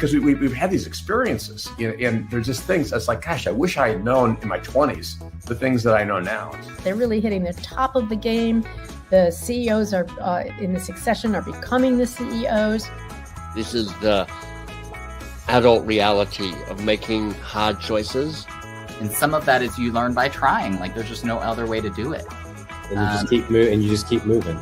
because we've had these experiences, and there's just things that's like, gosh, I wish I had known in my 20s the things that I know now. They're really hitting the top of the game. The CEOs are in the succession are becoming the CEOs. This is the adult reality of making hard choices. And some of that is you learn by trying. Like there's just no other way to do it. And you just keep moving. You just keep moving.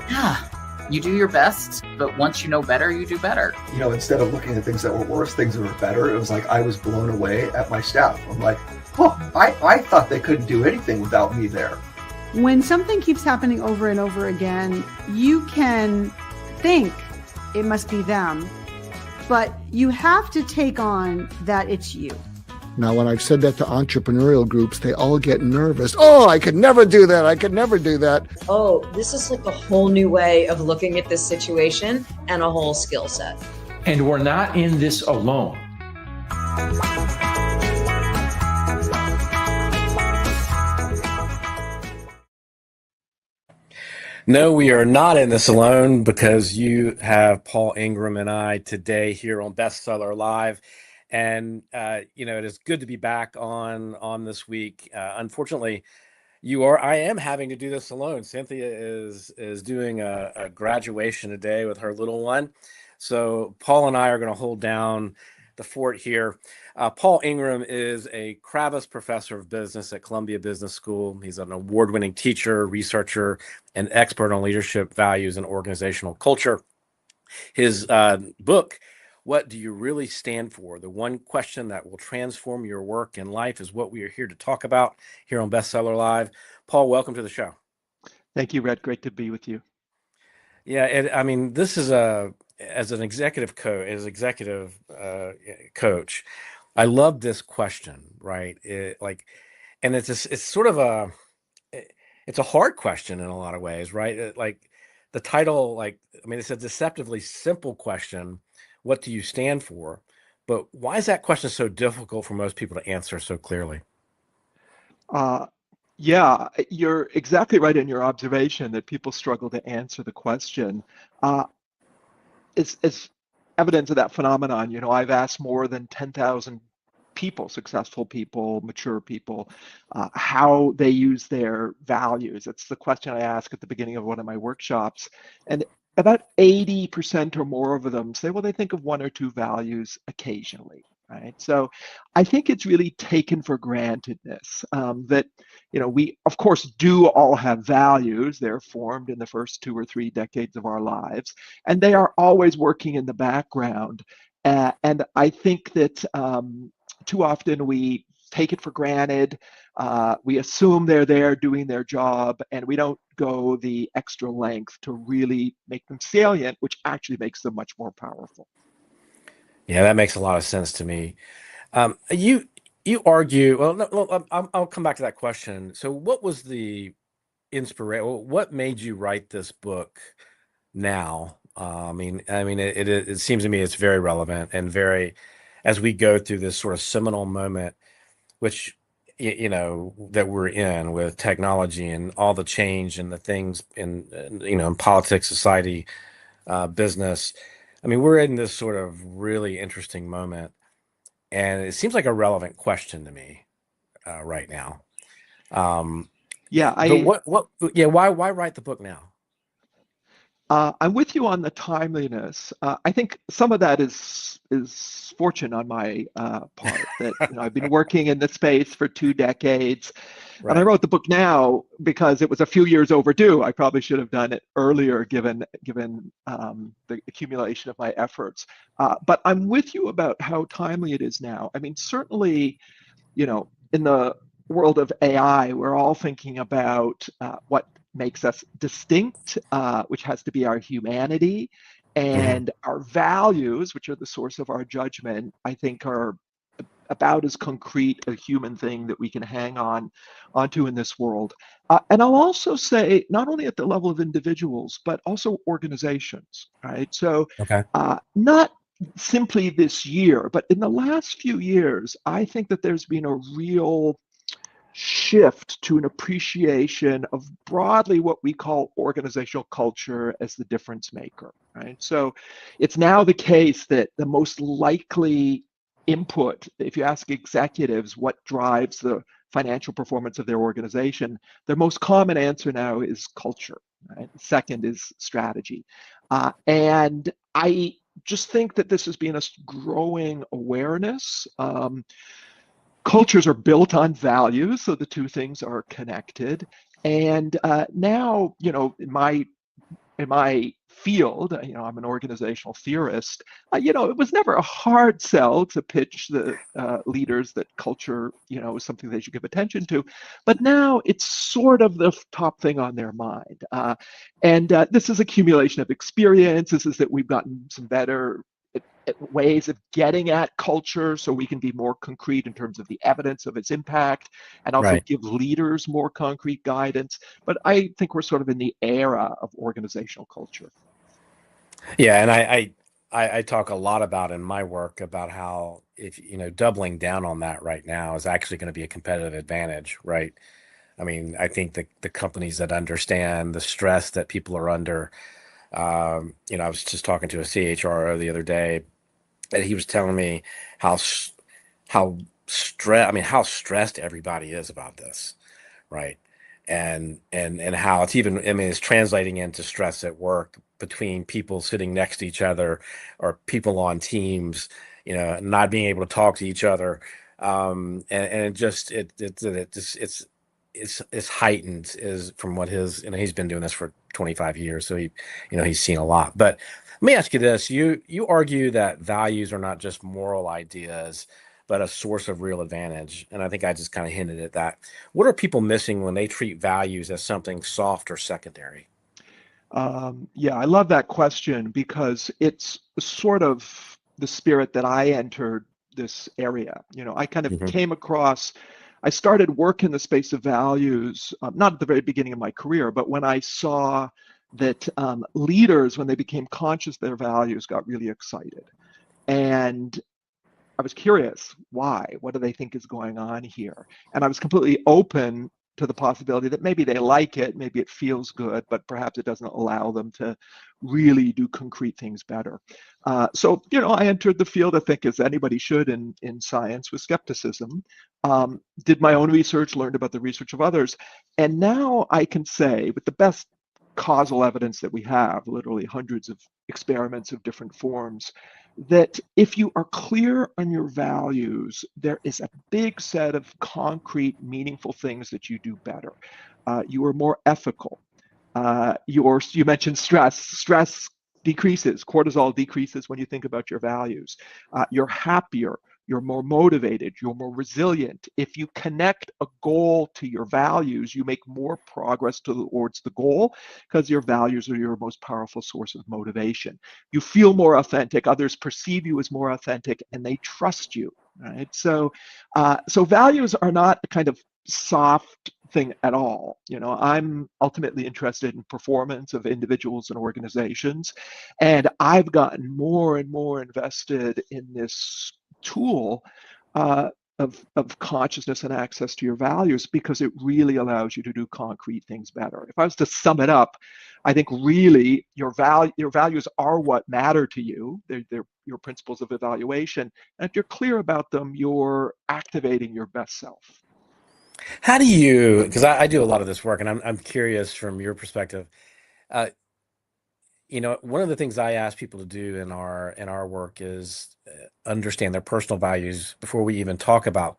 Yeah. You do your best, but once you know better, you do better. Instead of looking at things that were worse, things that were better, it was like I was blown away at my staff. I'm like, I thought they couldn't do anything without me there. When something keeps happening over and over again, you can think it must be them, but you have to take on that it's you. Now, when I've said that to entrepreneurial groups, they all get nervous. Oh, I could never do that. I could never do that. Oh, this is like a whole new way of looking at this situation and a whole skill set. And we're not in this alone. No, we are not in this alone, because you have Paul Ingram and I today here on Bestseller Live. And, it is good to be back on this week. Unfortunately, I am having to do this alone. Cynthia is doing a graduation today with her little one. So Paul and I are going to hold down the fort here. Paul Ingram is a Kravis Professor of Business at Columbia Business School. He's an award-winning teacher, researcher, and expert on leadership, values, and organizational culture. His book, What Do You Really Stand For? The One Question That Will Transform Your Work and Life, is what we are here to talk about here on Bestseller Live. Paul, welcome to the show. Thank you, Rhett. Great to be with you. Yeah, this is as an executive coach, I love this question, right? And it's sort of it's a hard question in a lot of ways, right? The title, it's a deceptively simple question. What do you stand for? But why is that question so difficult for most people to answer so clearly? Yeah, you're exactly right in your observation that people struggle to answer the question. It's evidence of that phenomenon. I've asked more than 10,000 people, successful people, mature people, how they use their values. It's the question I ask at the beginning of one of my workshops. And about 80% or more of them say, well, they think of one or two values occasionally, right? So I think it's really taken for grantedness that, we of course do all have values. They're formed in the first 2 or 3 decades of our lives, and they are always working in the background. And I think that too often we take it for granted. We assume they're there doing their job, and we don't go the extra length to really make them salient, which actually makes them much more powerful. Yeah, that makes a lot of sense to me. You argue, I'll come back to that question. So what was the inspiration? What made you write this book now? It seems to me it's very relevant and as we go through this sort of seminal moment, which, that we're in with technology and all the change and the things in politics, society, business. We're in this sort of really interesting moment, and it seems like a relevant question to me right now. Why write the book now? I'm with you on the timeliness. I think some of that is fortune on my part. That I've been working in the space for 2 decades, right. And I wrote the book now because it was a few years overdue. I probably should have done it earlier, given the accumulation of my efforts. But I'm with you about how timely it is now. Certainly, in the world of AI, we're all thinking about what makes us distinct, which has to be our humanity, and our values, which are the source of our judgment, I think are about as concrete a human thing that we can hang onto in this world. And I'll also say, not only at the level of individuals, but also organizations, right? So not simply this year, but in the last few years, I think that there's been a real shift to an appreciation of broadly what we call organizational culture as the difference maker, right? So it's now the case that the most likely input, if you ask executives what drives the financial performance of their organization, their most common answer now is culture, right? Second is strategy. And I just think that this has been a growing awareness. Cultures are built on values, so the two things are connected. And now, in my field, I'm an organizational theorist. It was never a hard sell to pitch the leaders that culture, is something they should give attention to. But now it's sort of the top thing on their mind. And this is accumulation of experience. This is that we've gotten some better ways of getting at culture so we can be more concrete in terms of the evidence of its impact and also Right. give leaders more concrete guidance. But I think we're sort of in the era of organizational culture. Yeah, and I talk a lot about in my work about how if doubling down on that right now is actually going to be a competitive advantage, right? I mean, I think the companies that understand the stress that people are under. I was just talking to a CHRO the other day, and he was telling me how stressed everybody is about this, right? And how it's even, I mean, it's translating into stress at work between people sitting next to each other or people on teams, not being able to talk to each other. It's heightened is from what he's been doing this for 25 years. So he's seen a lot. But let me ask you this. You argue that values are not just moral ideas, but a source of real advantage. And I think I just kind of hinted at that. What are people missing when they treat values as something soft or secondary? Yeah, I love that question because it's sort of the spirit that I entered this area. I kind of came across, I started work in the space of values, not at the very beginning of my career, but when I saw that leaders, when they became conscious of their values, got really excited. And I was curious, why? What do they think is going on here? And I was completely open to the possibility that maybe they like it, maybe it feels good, but perhaps it doesn't allow them to really do concrete things better. So I entered the field, I think, as anybody should in science, with skepticism. Did my own research, learned about the research of others, and now I can say, with the best causal evidence that we have, literally hundreds of experiments of different forms, that if you are clear on your values, there is a big set of concrete, meaningful things that you do better. You are more ethical. You mentioned stress. Stress decreases. Cortisol decreases when you think about your values. You're happier. You're more motivated. You're more resilient. If you connect a goal to your values, you make more progress towards the goal because your values are your most powerful source of motivation. You feel more authentic. Others perceive you as more authentic, and they trust you. Right? So values are not a kind of soft thing at all. I'm ultimately interested in performance of individuals and organizations, and I've gotten more and more invested in this tool of consciousness and access to your values because it really allows you to do concrete things better. If I was to sum it up, I think really your values are what matter to you. They're your principles of evaluation. And if you're clear about them, you're activating your best self. How do you, because I do a lot of this work, and I'm curious from your perspective, one of the things I ask people to do in our work is understand their personal values before we even talk about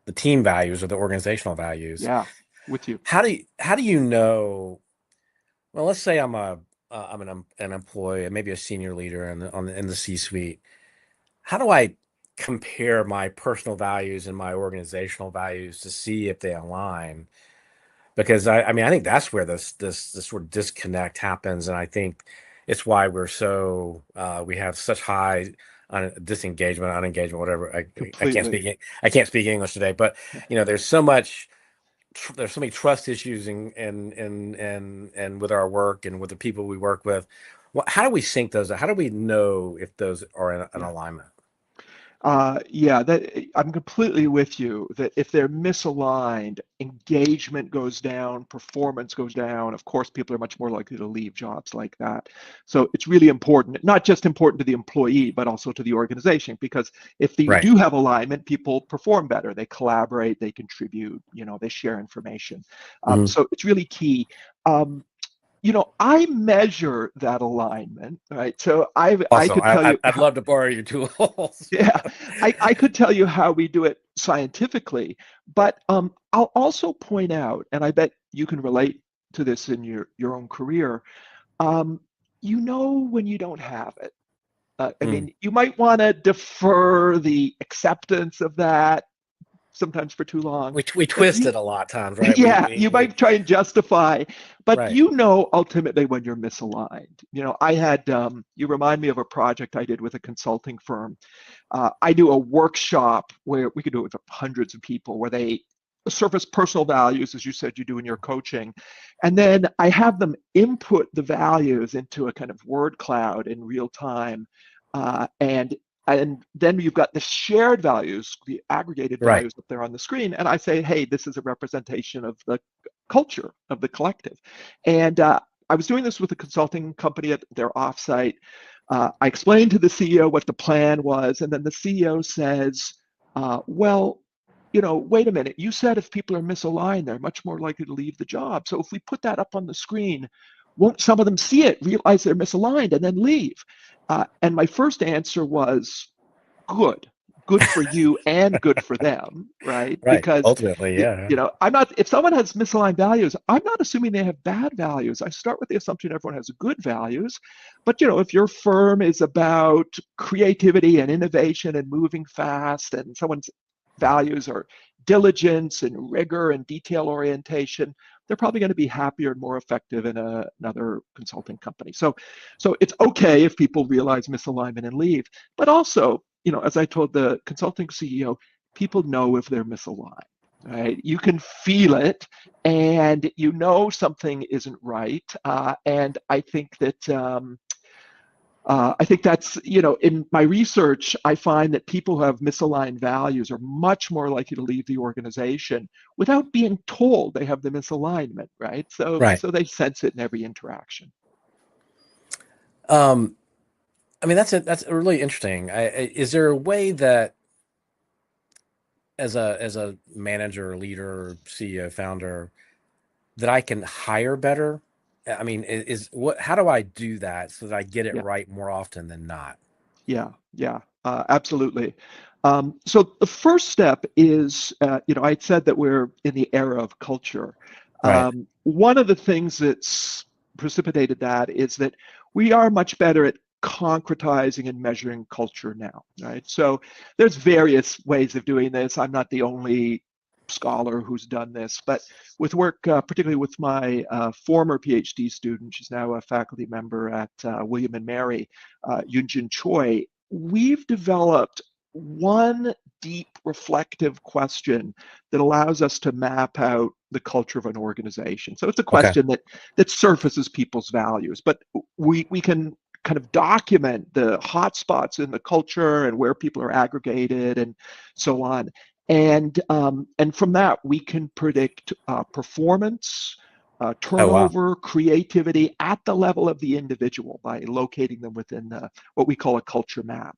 the team values or the organizational values. Yeah, with you. How do you know? Well, let's say I'm an employee, maybe a senior leader in the C-suite. How do I compare my personal values and my organizational values to see if they align? Because I mean, I think that's where this sort of disconnect happens, and I think it's why we have such high disengagement, unengagement, whatever. I can't speak English today, but there's so many trust issues and with our work and with the people we work with. How do we sync those? How do we know if those are in alignment? Yeah, that I'm completely with you that if they're misaligned, engagement goes down, performance goes down. Of course, people are much more likely to leave jobs like that. So it's really important, not just important to the employee, but also to the organization, because if they Right. do have alignment, people perform better. They collaborate, they contribute, they share information. Mhm. So it's really key. I measure that alignment, right? So I Awesome. could tell you I'd love to borrow your tools. yeah, I could tell you how we do it scientifically, but I'll also point out, and I bet you can relate to this in your own career, when you don't have it. I Mm. mean, you might want to defer the acceptance of that sometimes for too long. We twist it a lot of times, right? Yeah, you might try and justify, but right. Ultimately when you're misaligned. I had, you remind me of a project I did with a consulting firm. I do a workshop where we could do it with hundreds of people where they surface personal values, as you said you do in your coaching. And then I have them input the values into a kind of word cloud in real time. And then you've got the shared values, the aggregated Right. values up there on the screen. And I say, hey, this is a representation of the culture of the collective. And I was doing this with a consulting company at their offsite. I explained to the CEO what the plan was. And then the CEO says, wait a minute, you said if people are misaligned, they're much more likely to leave the job. So if we put that up on the screen, won't some of them see it, realize they're misaligned, and then leave? And my first answer was, good for you and good for them, right? Right. Because Ultimately, yeah. I'm not, if someone has misaligned values, I'm not assuming they have bad values. I start with the assumption everyone has good values. But if your firm is about creativity and innovation and moving fast, and someone's values are diligence and rigor and detail orientation, they're probably going to be happier and more effective in another consulting company. So it's okay if people realize misalignment and leave. But also, as I told the consulting CEO, people know if they're misaligned, right? You can feel it, and something isn't right. And I think that that's, in my research, I find that people who have misaligned values are much more likely to leave the organization without being told they have the misalignment, right? So they sense it in every interaction. I mean, that's really interesting. Is there a way that as a manager, leader, CEO, founder, that I can hire better? I mean, how do I do that so that I get it right more often than not? Yeah, absolutely. So the first step is, I said that we're in the era of culture. Right. One of the things that's precipitated that is that we are much better at concretizing and measuring culture now, right? So there's various ways of doing this. I'm not the only scholar who's done this, but with work, particularly with my former PhD student, she's now a faculty member at William and Mary, Yunjin Choi, we've developed one deep reflective question that allows us to map out the culture of an organization. So it's a question that surfaces people's values, but we can kind of document the hotspots in the culture and where people are aggregated and so on. And from that, we can predict performance, turnover, creativity at the level of the individual by locating them within what we call a culture map.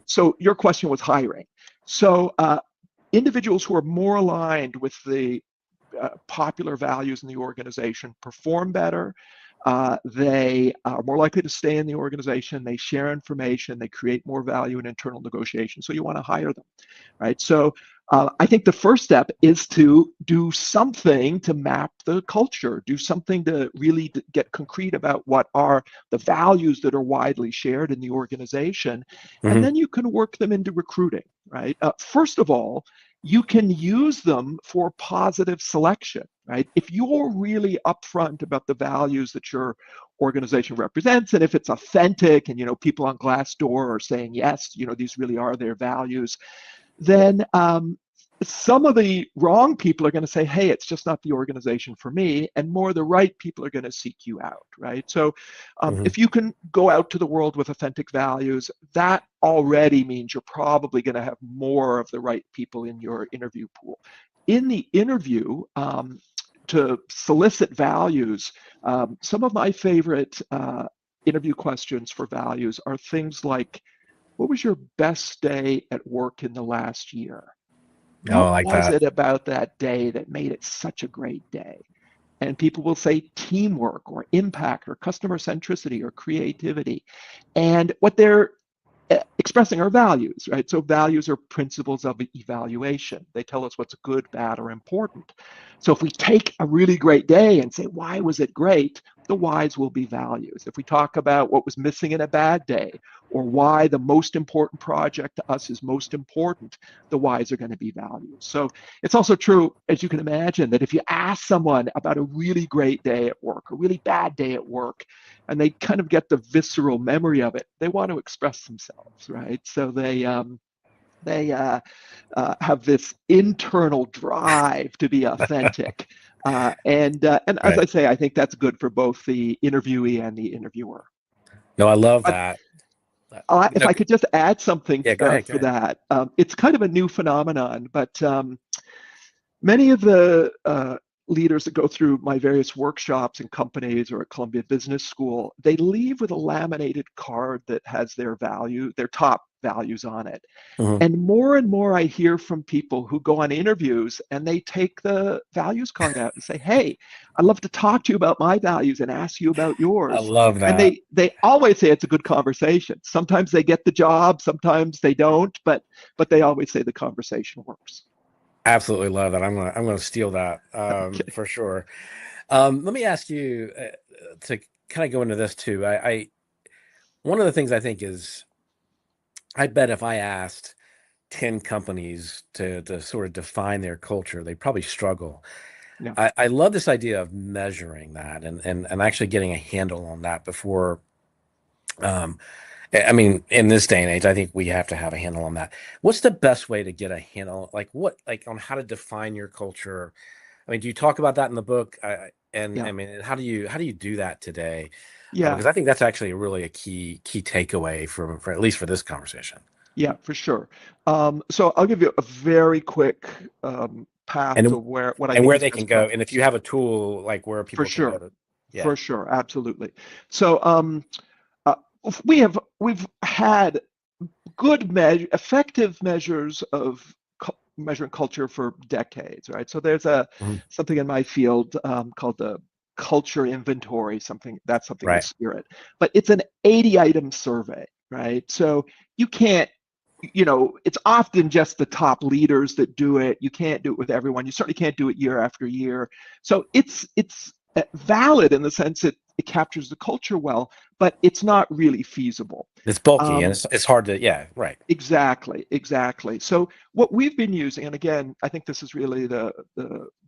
So your question was hiring. So individuals who are more aligned with the popular values in the organization perform better. They are more likely to stay in the organization. They share information. They create more value in internal negotiation. So you want to hire them, right? So I think the first step is to do something to map the culture, do something to really get concrete about what are the values that are widely shared in the organization. And then you can work them into recruiting, right? First of all, you can use them for positive selection, right? If you're really upfront about the values that your organization represents, and if it's authentic and, people on Glassdoor are saying, yes, these really are their values, then some of the wrong people are going to say, hey, it's just not the organization for me, and more the right people are going to seek you out, right? So if you can go out to the world with authentic values, that already means you're probably going to have more of the right people in your interview pool. In the interview, to solicit values, some of my favorite interview questions for values are things like, what was your best day at work in the last year? Oh, I What like was that. it about that day that made it such a great day? And people will say teamwork or impact or customer centricity or creativity. And what they're expressing are values, right? So values are principles of evaluation. They tell us what's good, bad, or important. So if we take a really great day and say, why was it great? The whys will be values. If we talk about what was missing in a bad day, or why the most important project to us is most important, the whys are going to be values. So it's also true, as you can imagine, that if you ask someone about a really great day at work, a really bad day at work, and they kind of get the visceral memory of it, they want to express themselves, right? So they have this internal drive to be authentic. And as I say, I think that's good for both the interviewee and the interviewer. No, I love that. If I could just add something go ahead. for that, it's kind of a new phenomenon, but many of the leaders that go through my various workshops in companies or at Columbia Business School, they leave with a laminated card that has their top values on it. And more I hear from people who go on interviews and they take the values card out and say, hey, I'd love to talk to you about my values and ask you about yours. I love that. And they always say it's a good conversation. Sometimes they get the job, sometimes they don't, but they always say the conversation works. Absolutely love that. I'm gonna steal that for sure. Let me ask you to kind of go into this too. I one of the things I think is, I bet if I asked 10 companies to sort of define their culture, they probably struggle. Yeah. I love this idea of measuring that and actually getting a handle on that before. I mean, in this day and age, I think we have to have a handle on that. What's the best way to get a handle, on how to define your culture? I mean, do you talk about that in the book? I mean, how do you do that today? Yeah, because I think that's actually really a key takeaway for at least for this conversation. Yeah, for sure. So I'll give you a very quick path to where they can go, and if you have a tool, like where people can go to. Yeah. For sure, absolutely. So we've had effective measures of measuring culture for decades, right? So there's something in my field called the culture inventory, something in Spirit, but it's an 80-item survey, right? So you can't, it's often just the top leaders that do it. You can't do it with everyone. You certainly can't do it year after year. So it's valid in the sense that it captures the culture well, but it's not really feasible. It's bulky and it's hard to, right. Exactly. So what we've been using, and again, I think this is really the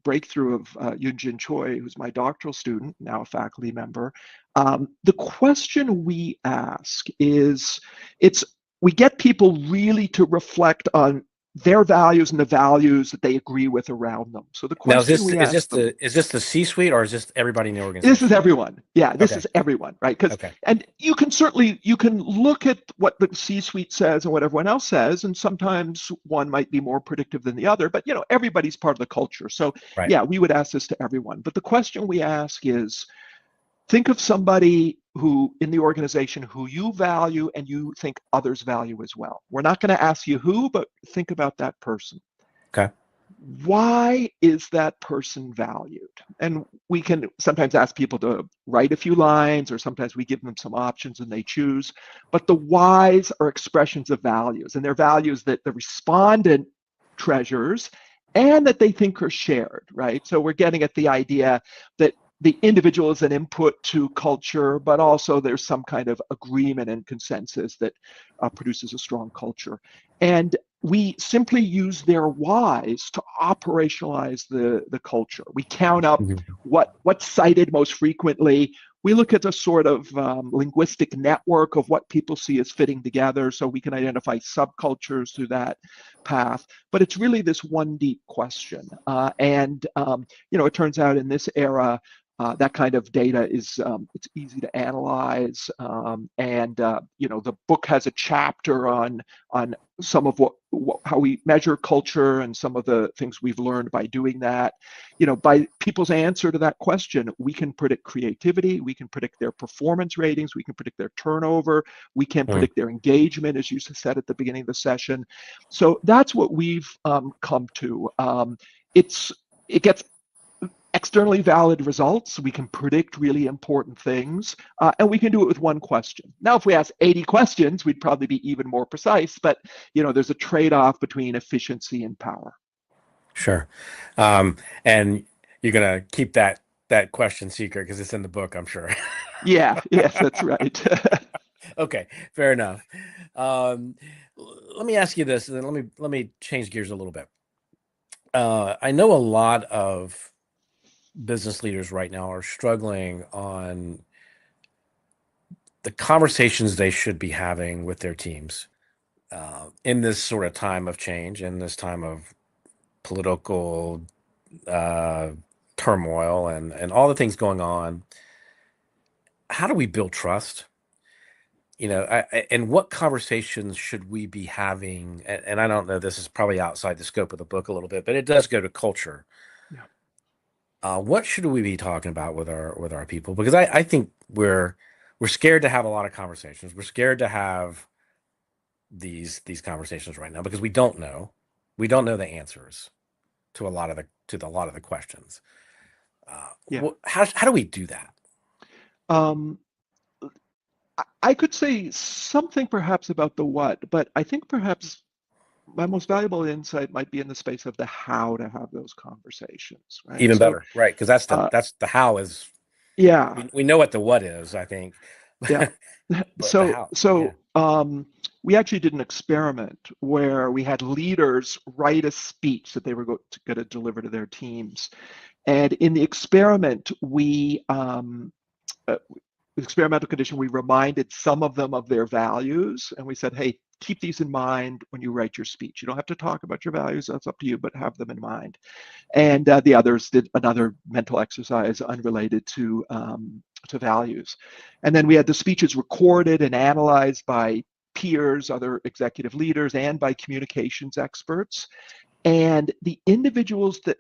breakthrough of Yoonjin Choi, who's my doctoral student, now a faculty member. The question we ask is, we get people really to reflect on their values and the values that they agree with around them. So the question is this the C-suite or is this everybody in the organization? This is everyone. Yeah, this is everyone, right? And you can look at what the C-suite says and what everyone else says, and sometimes one might be more predictive than the other, but everybody's part of the culture. So yeah, we would ask this to everyone. But the question we ask is, think of somebody who in the organization who you value and you think others value as well. We're not going to ask you who, but think about that person. Okay. Why is that person valued? And we can sometimes ask people to write a few lines, or sometimes we give them some options and they choose. But the whys are expressions of values, and they're values that the respondent treasures and that they think are shared, right? So we're getting at the idea that the individual is an input to culture, but also there's some kind of agreement and consensus that produces a strong culture. And we simply use their whys to operationalize the culture. We count up what's cited most frequently, We look at a sort of linguistic network of what people see as fitting together, so we can identify subcultures through that path. But it's really this one deep question. It turns out in this era, that kind of data is it's easy to analyze, the book has a chapter on some of how we measure culture and some of the things we've learned by doing that. By people's answer to that question, we can predict creativity, we can predict their performance ratings, we can predict their turnover, we can predict their engagement, as you said at the beginning of the session. So that's what we've come to. It gets externally valid results. We can predict really important things, and we can do it with one question. Now, if we ask 80 questions, we'd probably be even more precise, but there's a trade-off between efficiency and power. Sure. And you're going to keep that question secret because it's in the book, I'm sure. Yes, that's right. Okay, fair enough. Let me ask you this, and then let me change gears a little bit. I know a lot of business leaders right now are struggling on the conversations they should be having with their teams in this sort of time of change, in this time of political turmoil and all the things going on. How do we build trust? And what conversations should we be having? And I don't know, this is probably outside the scope of the book a little bit, but it does go to culture. What should we be talking about with our people? Because I think we're scared to have a lot of conversations. We're scared to have these conversations right now because we don't know the answers to a lot of the questions. How do we do that? I could say something perhaps about the what, but I think perhaps my most valuable insight might be in the space of the how to have those conversations. Right? Even better, right? Because that's the how is. Yeah. We know what the what is, I think. Yeah. We actually did an experiment where we had leaders write a speech that they were going to deliver to their teams, and in the experiment, experimental condition, we reminded some of them of their values, and we said, hey, keep these in mind when you write your speech. You don't have to talk about your values, that's up to you, but have them in mind. And the others did another mental exercise unrelated to values. And then we had the speeches recorded and analyzed by peers, other executive leaders, and by communications experts. And the individuals that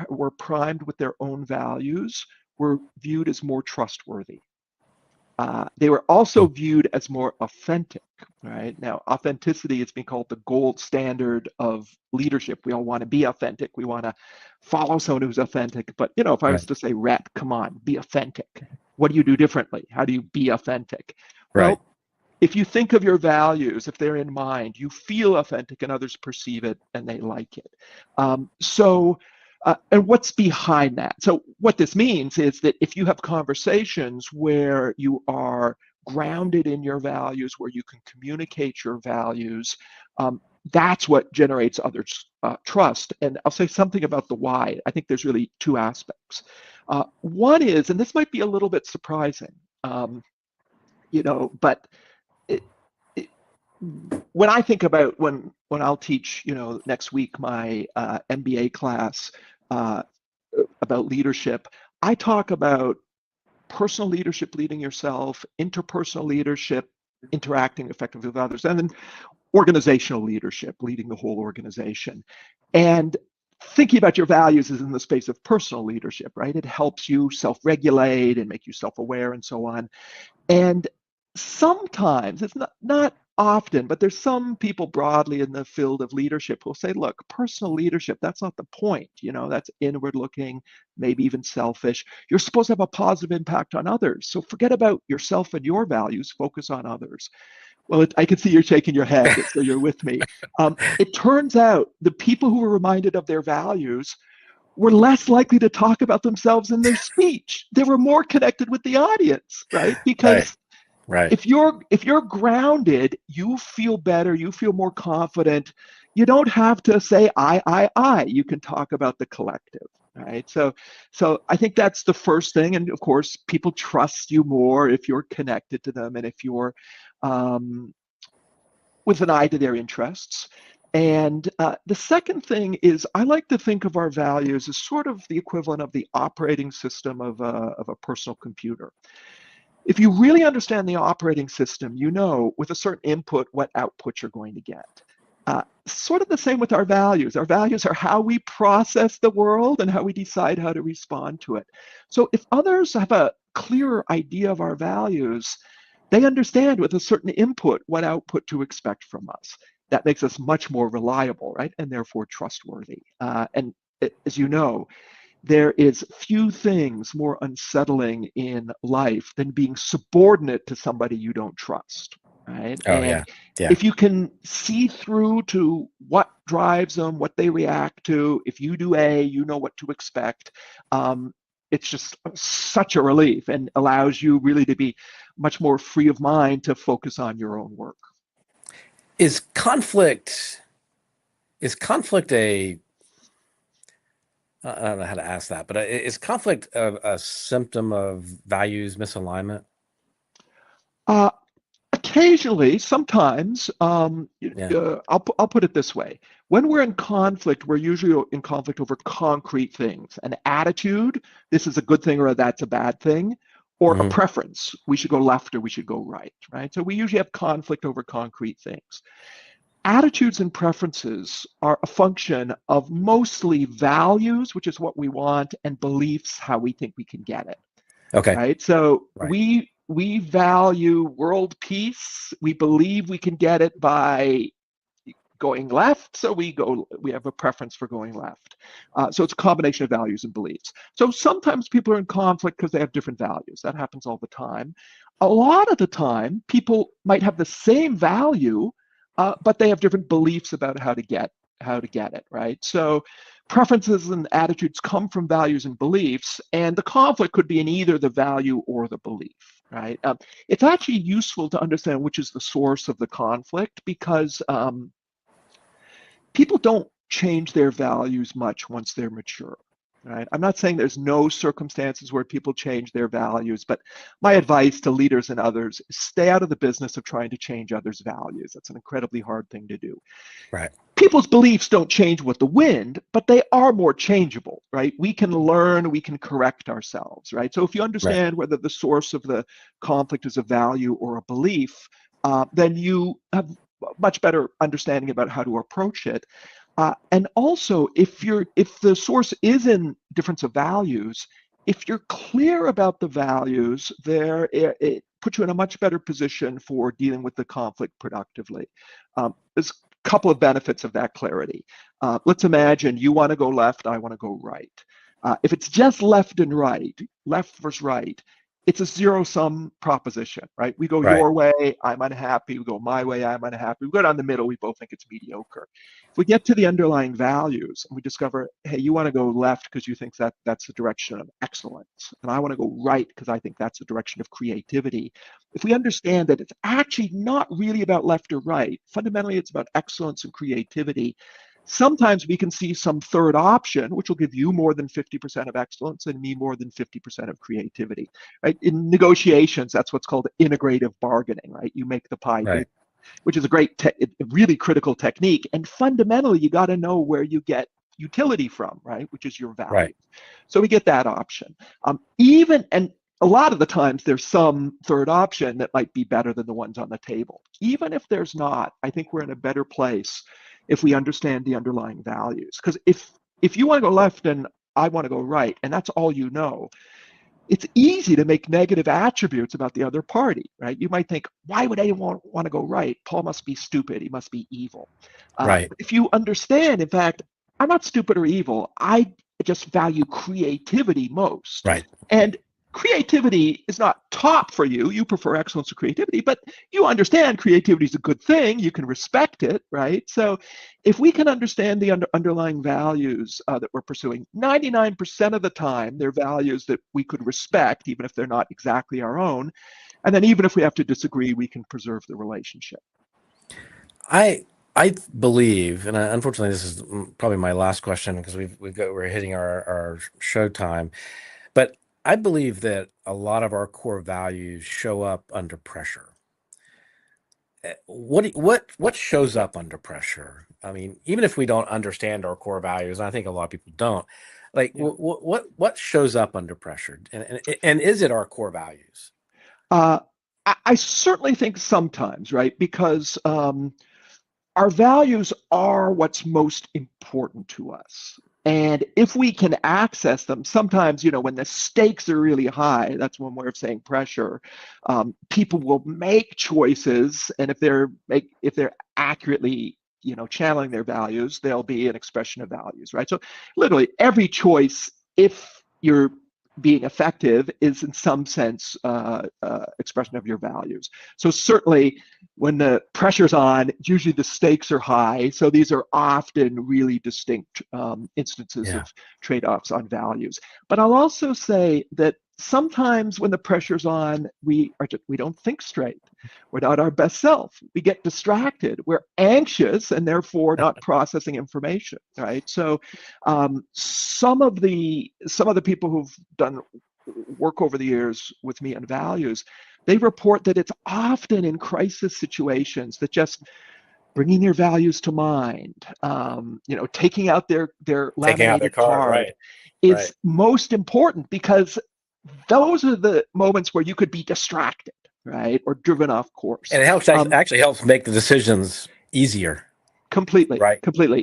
were primed with their own values were viewed as more trustworthy. They were also viewed as more authentic, right? Now, authenticity has been called the gold standard of leadership. We all want to be authentic. We want to follow someone who's authentic. But, if I was to say, Rhett, come on, be authentic. What do you do differently? How do you be authentic? Right. Well, if you think of your values, if they're in mind, you feel authentic and others perceive it and they like it. And what's behind that? So what this means is that if you have conversations where you are grounded in your values, where you can communicate your values, that's what generates others' trust. And I'll say something about the why. I think there's really two aspects. One is, and this might be a little bit surprising, but when I think about when I'll teach, next week my MBA class about leadership, I talk about personal leadership, leading yourself, interpersonal leadership, interacting effectively with others, and then organizational leadership, leading the whole organization. And thinking about your values is in the space of personal leadership, right? It helps you self-regulate and make you self-aware and so on. And sometimes, it's not often, but there's some people broadly in the field of leadership who'll say, look, personal leadership, that's not the point. That's inward looking, maybe even selfish. You're supposed to have a positive impact on others. So forget about yourself and your values, focus on others. Well, I can see you're shaking your head, so you're with me. It turns out the people who were reminded of their values were less likely to talk about themselves in their speech. They were more connected with the audience, right? Because Right. If you're grounded, you feel better, you feel more confident. You don't have to say I. You can talk about the collective. right? So I think that's the first thing. And of course, people trust you more if you're connected to them and if you're with an eye to their interests. And the second thing is, I like to think of our values as sort of the equivalent of the operating system of a personal computer. If you really understand the operating system, you know with a certain input what output you're going to get. Sort of the same with our values. Our values are how we process the world and how we decide how to respond to it. So if others have a clearer idea of our values, they understand with a certain input what output to expect from us. That makes us much more reliable, right? And therefore trustworthy. And as you know, there is few things more unsettling in life than being subordinate to somebody you don't trust, right? Oh, And yeah. if you can see through to what drives them, what they react to, if you do A, you know what to expect. It's just such a relief and allows you really to be much more free of mind to focus on your own work. Is conflict a, I don't know how to ask that, but is conflict a symptom of values misalignment? Occasionally, sometimes, I'll put it this way. When we're in conflict, we're usually in conflict over concrete things. An attitude, this is a good thing or that's a bad thing, or a preference, we should go left or we should go right, right? So we usually have conflict over concrete things. Attitudes and preferences are a function of mostly values, which is what we want, and beliefs, how we think we can get it. Okay. Right. So we value world peace. We believe we can get it by going left. So we have a preference for going left. So it's a combination of values and beliefs. So sometimes people are in conflict because they have different values. That happens all the time. A lot of the time, people might have the same value, but they have different beliefs about how to get it, right? So preferences and attitudes come from values and beliefs, and the conflict could be in either the value or the belief, right? It's actually useful to understand which is the source of the conflict, because people don't change their values much once they're mature. Right? I'm not saying there's no circumstances where people change their values, but my advice to leaders and others is stay out of the business of trying to change others' values. That's an incredibly hard thing to do. Right. People's beliefs don't change with the wind, but they are more changeable, right? We can learn, we can correct ourselves, right? So if you understand whether the source of the conflict is a value or a belief, then you have a much better understanding about how to approach it. And also, if the source is in difference of values, if you're clear about the values, it puts you in a much better position for dealing with the conflict productively. There's a couple of benefits of that clarity. Let's imagine you want to go left, I want to go right. If it's just left and right, left versus right, it's a zero-sum proposition, right? We go your way, I'm unhappy. We go my way, I'm unhappy. We go down the middle, we both think it's mediocre. If we get to the underlying values and we discover, hey, you want to go left because you think that's the direction of excellence, and I want to go right because I think that's the direction of creativity. If we understand that it's actually not really about left or right, fundamentally it's about excellence and creativity, sometimes we can see some third option, which will give you more than 50% of excellence and me more than 50% of creativity, right? In negotiations, that's what's called integrative bargaining, right? You make the pie big, which is a really critical technique. And fundamentally, you got to know where you get utility from, right? Which is your value. Right. So we get that option. And a lot of the times there's some third option that might be better than the ones on the table. Even if there's not, I think we're in a better place if we understand the underlying values. Because if you want to go left and I want to go right, and that's all you know, it's easy to make negative attributes about the other party, right? You might think, why would anyone want to go right? Paul must be stupid. He must be evil. But if you understand, in fact, I'm not stupid or evil. I just value creativity most. Right. And creativity is not top for you. You prefer excellence to creativity, but you understand creativity is a good thing. You can respect it, right? So if we can understand the underlying values that we're pursuing, 99% of the time, they're values that we could respect, even if they're not exactly our own. And then even if we have to disagree, we can preserve the relationship. I I believe, and unfortunately, this is probably my last question because we're hitting our show time, but I believe that a lot of our core values show up under pressure. What shows up under pressure? I mean, even if we don't understand our core values, and I think a lot of people don't, like Yeah. what shows up under pressure, and is it our core values? I certainly think sometimes, right? Because our values are what's most important to us. And if we can access them, sometimes, when the stakes are really high, that's one way of saying pressure, people will make choices. And if they're accurately, channeling their values, they'll be an expression of values, right? So literally every choice, if you're being effective, is in some sense expression of your values. So certainly when the pressure's on, usually the stakes are high. So these are often really distinct instances of trade-offs on values. But I'll also say that sometimes when the pressure's on, we don't think straight. We're not our best self. We get distracted. We're anxious and therefore not processing information, right? So some of the people who've done work over the years with me on values, they report that it's often in crisis situations that just bringing their values to mind, taking out their laminated card is most important, because those are the moments where you could be distracted, right, or driven off course. And it helps actually helps make the decisions easier. Completely. Right.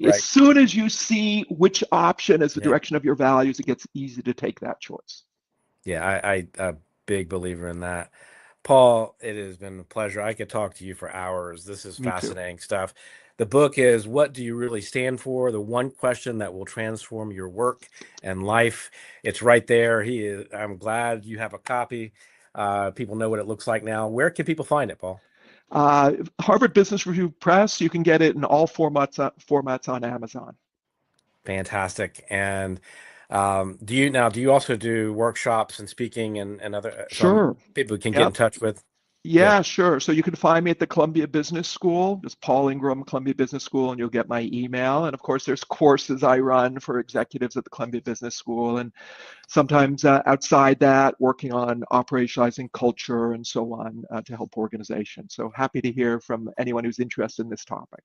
As soon as you see which option is the direction of your values, it gets easy to take that choice. Yeah, I'm a big believer in that. Paul, it has been a pleasure. I could talk to you for hours. This is fascinating stuff. The book is What Do You Really Stand For? The One Question That Will Transform Your Work and Life. It's right there. I'm glad you have a copy. People know what it looks like now. Where can people find it, Paul? Harvard Business Review Press. You can get it in all formats on Amazon. Fantastic. And do you also do workshops and speaking and other Sure. people can get in touch with? Yeah, sure. So you can find me at the Columbia Business School, just Paul Ingram, Columbia Business School, and you'll get my email. And of course, there's courses I run for executives at the Columbia Business School, and sometimes outside that, working on operationalizing culture and so on to help organizations. So happy to hear from anyone who's interested in this topic.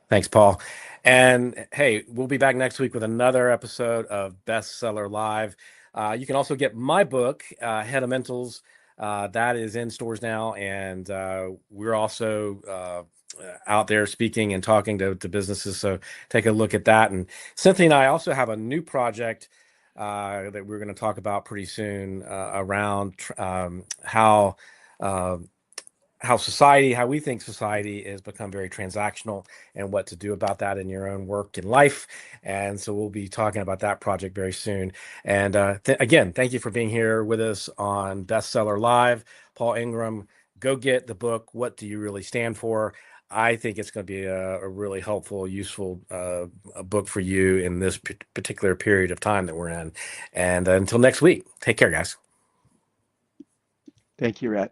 Thanks, Paul. And hey, we'll be back next week with another episode of Bestseller Live. You can also get my book, Head of Mentals. That is in stores now, and we're also out there speaking and talking to businesses. So take a look at that. And Cynthia and I also have a new project that we're going to talk about pretty soon around how we think society has become very transactional, and what to do about that in your own work and life. And so we'll be talking about that project very soon. And again, thank you for being here with us on Bestseller Live. Paul Ingram, go get the book, What Do You Really Stand For? I think it's going to be a really helpful, useful a book for you in this particular period of time that we're in. And until next week, take care, guys. Thank you, Rhett.